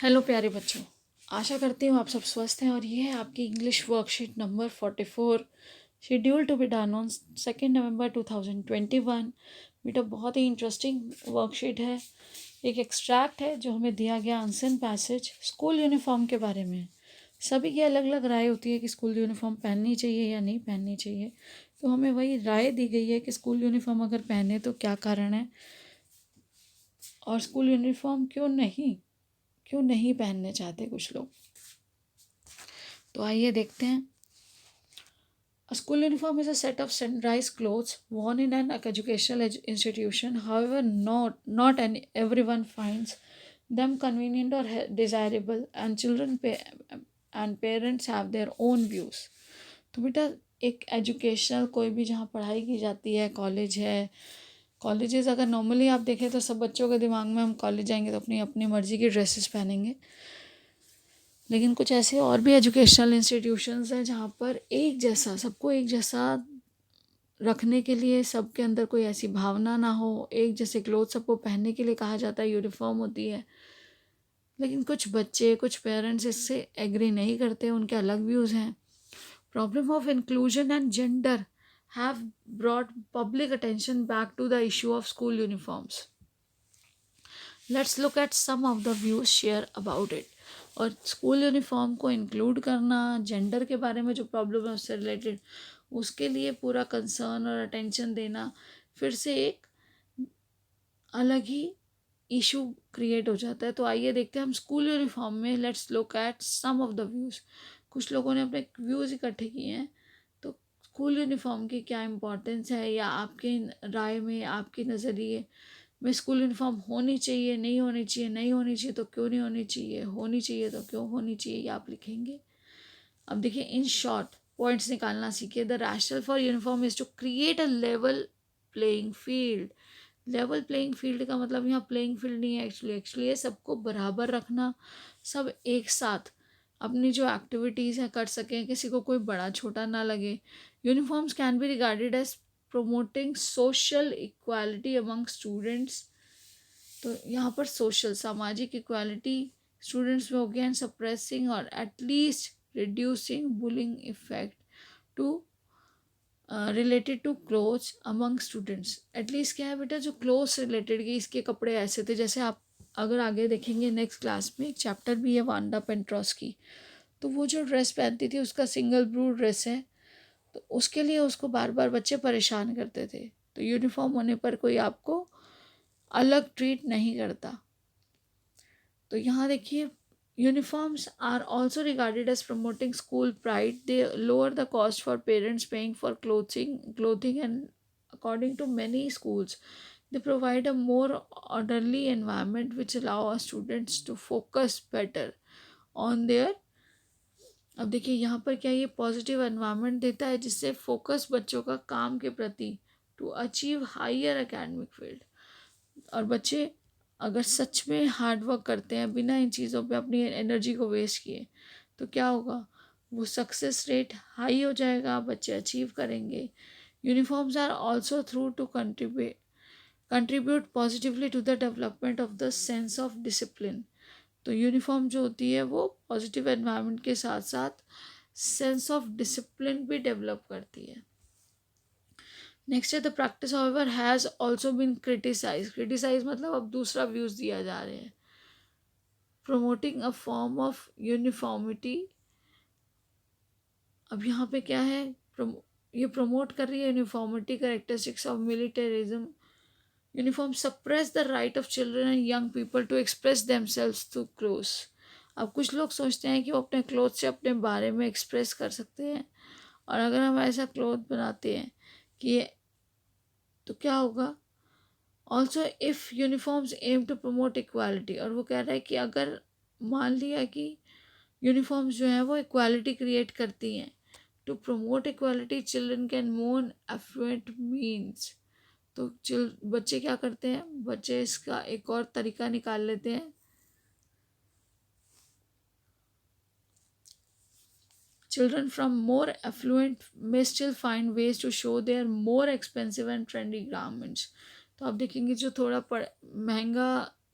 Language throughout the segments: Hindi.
हेलो प्यारे बच्चों। आशा करती हूँ आप सब स्वस्थ हैं और ये है आपकी English worksheet number 44 schedule to be done on 2 November 2021। बेटा बहुत ही इंटरेस्टिंग वर्कशीट है। एक एक्सट्रैक्ट है जो हमें दिया गया अनसन पैसेज स्कूल यूनिफॉर्म के बारे में। सभी की अलग अलग राय होती है कि स्कूल यूनिफॉर्म पहननी चाहिए या नहीं पहननी चाहिए, तो हमें वही राय दी गई है कि स्कूल यूनिफॉर्म अगर पहने तो क्या कारण है और स्कूल यूनिफॉर्म क्यों नहीं पहनने चाहते कुछ लोग। तो आइए देखते हैं। A school uniform is a set of standardized clothes worn in an educational institution. However, not everyone finds them convenient or desirable, and and parents have their own views. तो बेटा एक एजुकेशनल कोई भी जहाँ पढ़ाई की जाती है, कॉलेज है, कॉलेजेस अगर नॉर्मली आप देखें तो सब बच्चों के दिमाग में हम कॉलेज जाएंगे तो अपनी अपनी मर्जी की ड्रेसेस पहनेंगे, लेकिन कुछ ऐसे और भी एजुकेशनल इंस्टीट्यूशंस हैं जहाँ पर एक जैसा सबको एक जैसा रखने के लिए सबके अंदर कोई ऐसी भावना ना हो, एक जैसे क्लोथ सबको पहनने के लिए कहा जाता है, यूनिफॉर्म होती है। लेकिन कुछ बच्चे कुछ पेरेंट्स इससे एग्री नहीं करते, उनके अलग व्यूज़ हैं। Problem of inclusion and gender have brought public attention back to the issue of school uniforms. Let's look at some of the views share about it. और स्कूल यूनिफॉर्म को इंक्लूड करना, जेंडर के बारे में जो प्रॉब्लम है उससे रिलेटेड, उसके लिए पूरा कंसर्न और अटेंशन देना फिर से एक अलग ही इशू क्रिएट हो जाता है। तो आइए देखते हैं हम स्कूल यूनिफॉर्म में। Let's look at some of the views. कुछ लोगों ने अपने व्यूज़ इकट्ठे किए हैं। तो स्कूल यूनिफॉर्म की क्या इम्पोर्टेंस है, या आपके राय में, आपके नज़रिए में स्कूल यूनिफॉर्म होनी चाहिए, नहीं होनी चाहिए, नहीं होनी चाहिए तो क्यों नहीं होनी चाहिए, होनी चाहिए तो क्यों होनी चाहिए, ये आप लिखेंगे। अब देखिए, इन शॉर्ट पॉइंट्स निकालना सीखिए। The rational for uniform is to create a level playing field. Level playing field का मतलब यहाँ प्लेइंग फील्ड नहीं है, एक्चुअली ये सबको बराबर रखना, सब एक साथ अपनी जो एक्टिविटीज़ हैं कर सकें, किसी को कोई बड़ा छोटा ना लगे। Uniforms can be regarded as promoting social equality among students. तो यहाँ पर सोशल सामाजिक इक्वालिटी स्टूडेंट्स में होगी, एंड सप्रेसिंग और at least reducing bullying effect to related to clothes among students. At least क्या है बेटा, जो क्लोथ्स रिलेटेड कि इसके कपड़े ऐसे थे, जैसे आप अगर आगे देखेंगे नेक्स्ट क्लास में एक चैप्टर भी है वांडा पेंट्रोस की, तो वो जो ड्रेस पहनती थी उसका सिंगल ब्रू ड्रेस है, तो उसके लिए उसको बार बार बच्चे परेशान करते थे। तो यूनिफॉर्म होने पर कोई आपको अलग ट्रीट नहीं करता। तो यहाँ देखिए, uniforms are also regarded as promoting school pride. They lower the cost for parents paying for clothing, and according to many schools, they provide a more orderly environment which allow our students to focus better on their। अब देखिए यहाँ पर क्या ये पॉजिटिव एनवायरनमेंट देता है जिससे फोकस बच्चों का काम के प्रति to achieve higher academic field. और बच्चे अगर सच में हार्ड वर्क करते हैं बिना इन चीज़ों पे अपनी एनर्जी को वेस्ट किए, तो क्या होगा, वो सक्सेस रेट हाई हो जाएगा, बच्चे अचीव करेंगे। Uniforms are also through to contribute positively to the development of the sense of discipline. तो यूनिफॉर्म जो होती है वो पॉजिटिव एनवायरनमेंट के साथ साथ सेंस ऑफ डिसिप्लिन भी डेवलप करती है। नेक्स्ट है the practice however has also been criticise मतलब अब दूसरा व्यूज़ दिया जा रहे हैं। Promoting a form of uniformity. अब यहाँ पे क्या है, ये प्रमोट कर रही है uniformity characteristics of militarism. Uniform suppress the right of children and young people to express themselves through clothes. अब कुछ लोग सोचते हैं कि वो अपने क्लोथ से अपने बारे में एक्सप्रेस कर सकते हैं, और अगर हम ऐसा क्लोथ बनाते हैं कि ये, तो क्या होगा। Also if uniforms aim to promote equality, और वो कह रहा है कि अगर मान लिया कि यूनिफॉर्म्स जो हैं वो इक्वालिटी क्रिएट करती हैं, to promote equality children can moan affluent means. तो बच्चे क्या करते हैं, बच्चे इसका एक और तरीका निकाल लेते हैं। Children from more affluent may still find ways to show their more expensive and trendy garments। तो आप देखेंगे जो थोड़ा महंगा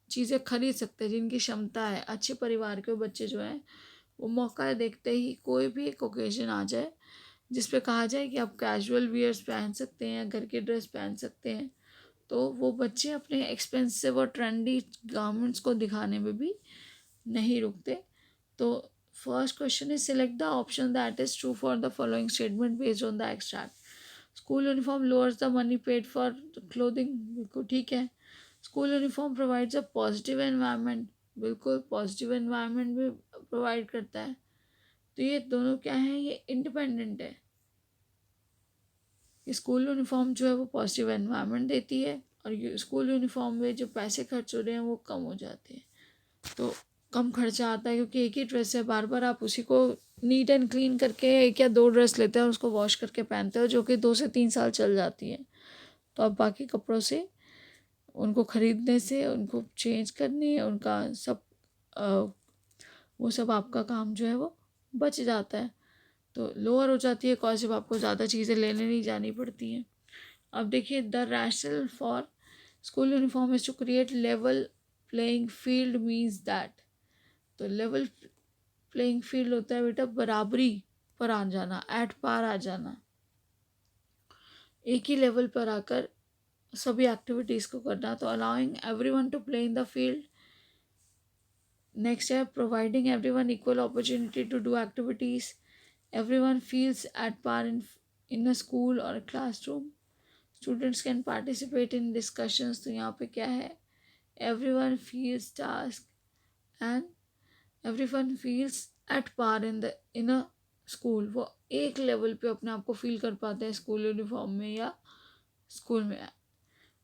चीज़ें खरीद सकते हैं, जिनकी क्षमता है, अच्छे परिवार के बच्चे जो हैं वो मौका देखते ही कोई भी एक ओकेजन आ जाए जिस पे कहा जाए कि आप कैजुअल वियर्स पहन सकते हैं या घर की ड्रेस पहन सकते हैं, तो वो बच्चे अपने एक्सपेंसिव और ट्रेंडी गारमेंट्स को दिखाने में भी नहीं रुकते। तो first question is select the option that is true for the following statement based on the extract. School uniform lowers the money paid for clothing, बिल्कुल ठीक है। School uniform provides a positive environment, बिल्कुल पॉजिटिव एनवायरनमेंट भी प्रोवाइड करता है। तो ये दोनों क्या है, ये इंडिपेंडेंट है। स्कूल यूनिफॉर्म जो है वो पॉजिटिव एनवायरनमेंट देती है और स्कूल यूनिफॉर्म में जो पैसे खर्च हो रहे हैं वो कम हो जाते हैं। तो कम खर्चा आता है क्योंकि एक ही ड्रेस है, बार बार आप उसी को नीट एंड क्लीन करके एक या दो ड्रेस लेते हैं और उसको वॉश करके पहनते हो, जो कि 2 से 3 साल चल जाती है। तो आप बाकी कपड़ों से, उनको ख़रीदने से, उनको चेंज करने, उनका सब वो सब आपका काम जो है वो बच जाता है। तो लोअर हो जाती है कॉस्ट जब आपको ज़्यादा चीज़ें लेने नहीं जानी पड़ती हैं। अब देखिए, the rational for school uniform is to create level playing field means that. तो लेवल प्लेइंग फील्ड होता है बेटा बराबरी पर आ जाना, एट पार आ जाना, एक ही लेवल पर आकर सभी एक्टिविटीज़ को करना। तो allowing everyone to play in the field. Next है providing everyone equal opportunity to do activities. Everyone feels at par in a school और classroom. Students can participate in discussions. तो यहाँ पे क्या है, everyone feels task and everyone feels at par in a school. वो एक लेवल पे अपने आप को फील कर पाते हैं स्कूल यूनिफॉर्म में या स्कूल में।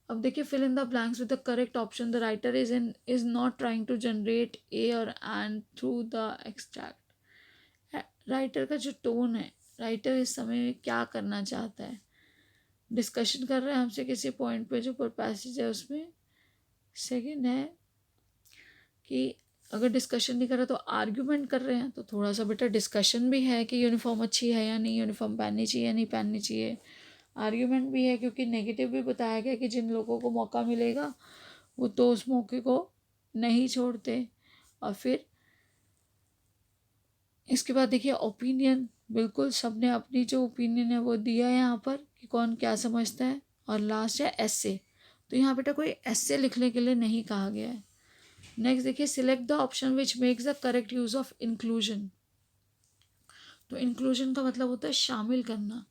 अब देखिए, fill in the blanks with the correct option. The writer is not trying to generate a awe and through the extract. Writer का जो टोन है, राइटर इस समय में क्या करना चाहता है, डिस्कशन कर रहे हैं हमसे किसी पॉइंट पे जो पर पैसेज है उसमें। सेकंड है कि अगर डिस्कशन नहीं कर रहा तो आर्ग्यूमेंट कर रहे हैं, तो थोड़ा सा बेटा डिस्कशन भी है कि यूनिफॉर्म अच्छी है या नहीं, यूनिफॉर्म पहननी चाहिए या नहीं पहननी चाहिए। आर्ग्यूमेंट भी है क्योंकि नेगेटिव भी बताया गया कि जिन लोगों को मौका मिलेगा वो तो उस मौके को नहीं छोड़ते। और फिर इसके बाद देखिए ओपिनियन, बिल्कुल सबने अपनी जो ओपिनियन है वो दिया है यहाँ पर कि कौन क्या समझता है। और लास्ट है एस्से। तो यहाँ बेटा कोई एस्से लिखने के लिए नहीं कहा गया है। नेक्स्ट देखिए, select the option which makes the correct use of inclusion. तो इंक्लूजन का मतलब होता है शामिल करना,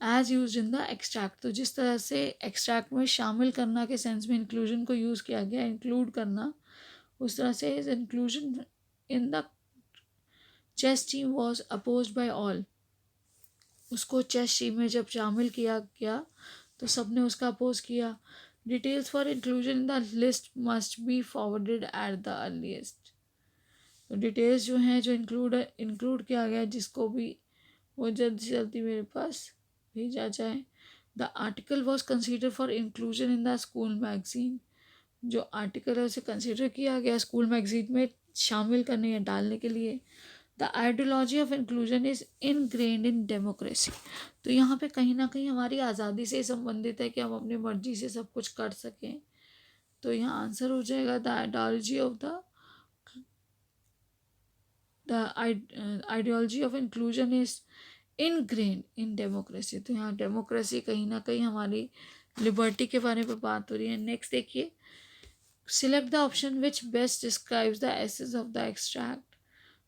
as use in the extract. तो जिस तरह से एक्सट्रैक्ट में शामिल करना के सेंस में इंक्लूजन को यूज़ किया गया, इंक्लूड करना, उस तरह से is inclusion in the chess team was oppose by all. उसको चेस टीम में जब शामिल किया गया तो सबने उसका अपोज किया। Details for inclusion in the list must be forwarded at the earliest. तो डिटेल्स जो हैं जो इंक्लूड किया गया जिसको भी वो जल्दी से जल्दी मेरे पास भेजा जाए। The article was consider for inclusion in the school magazine. जो आर्टिकल है उसे कंसिडर किया गया स्कूल मैगजीन में शामिल करने या डालने के लिए। The ideology of inclusion is ingrained in democracy. तो यहाँ पे कहीं ना कहीं हमारी आज़ादी से संबंधित है कि हम अपनी मर्जी से सब कुछ कर सकें। तो यहाँ आंसर हो जाएगा the ideology of the ideology of inclusion is ingrained in democracy. तो यहाँ डेमोक्रेसी कहीं ना कहीं हमारी लिबर्टी के बारे में बात हो रही है। नेक्स्ट देखिए, select the option which best describes the essence of the extract.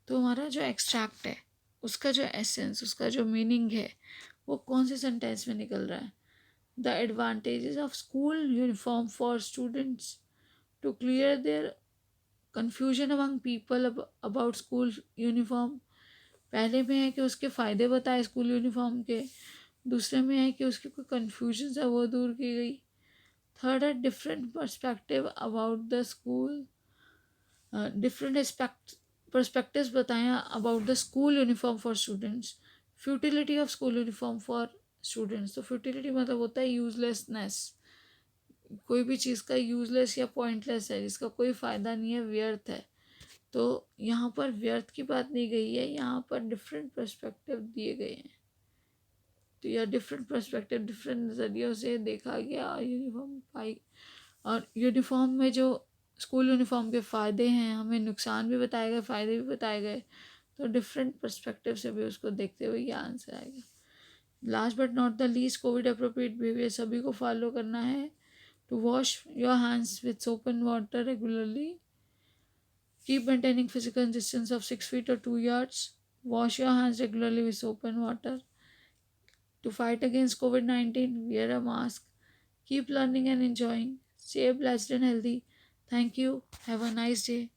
तो हमारा जो एक्सट्रैक्ट है उसका जो एसेंस, उसका जो मीनिंग है वो कौन से सेंटेंस में निकल रहा है। The advantages of school uniform for students to clear their confusion among people about school uniform. पहले में है कि उसके फ़ायदे बताए स्कूल यूनिफॉर्म के, दूसरे में है कि उसकी कोई कन्फ्यूजन है वो दूर की गई। थर्ड है different perspective about the school, different perspectives बताएं about the school uniform for students. Futility of school uniform for students. तो फ्यूटिलिटी मतलब होता है यूजलेसनेस, कोई भी चीज़ का यूजलेस या पॉइंटलेस है, जिसका कोई फ़ायदा नहीं है, व्यर्थ है। तो यहाँ पर व्यर्थ की बात नहीं गई है, यहाँ पर डिफरेंट पर्सपेक्टिव दिए गए हैं। तो यह डिफरेंट पर्सपेक्टिव, डिफरेंट नज़रियों से देखा गया यूनिफॉर्म पाई। और यूनिफॉर्म में जो स्कूल यूनिफॉर्म के फ़ायदे हैं, हमें नुकसान भी बताए गए, फ़ायदे भी बताए गए, तो डिफरेंट पर्सपेक्टिव से भी उसको देखते हुए ये आंसर आएगा। Last but not the least, covid appropriate behaviour सभी को फॉलो करना है। To wash your hands with soap and water regularly, keep maintaining physical distance of 6 feet or 2 yards, wash your hands regularly with soap and water. To fight against COVID-19, wear a mask, keep learning and enjoying, stay blessed and healthy. Thank you. Have a nice day.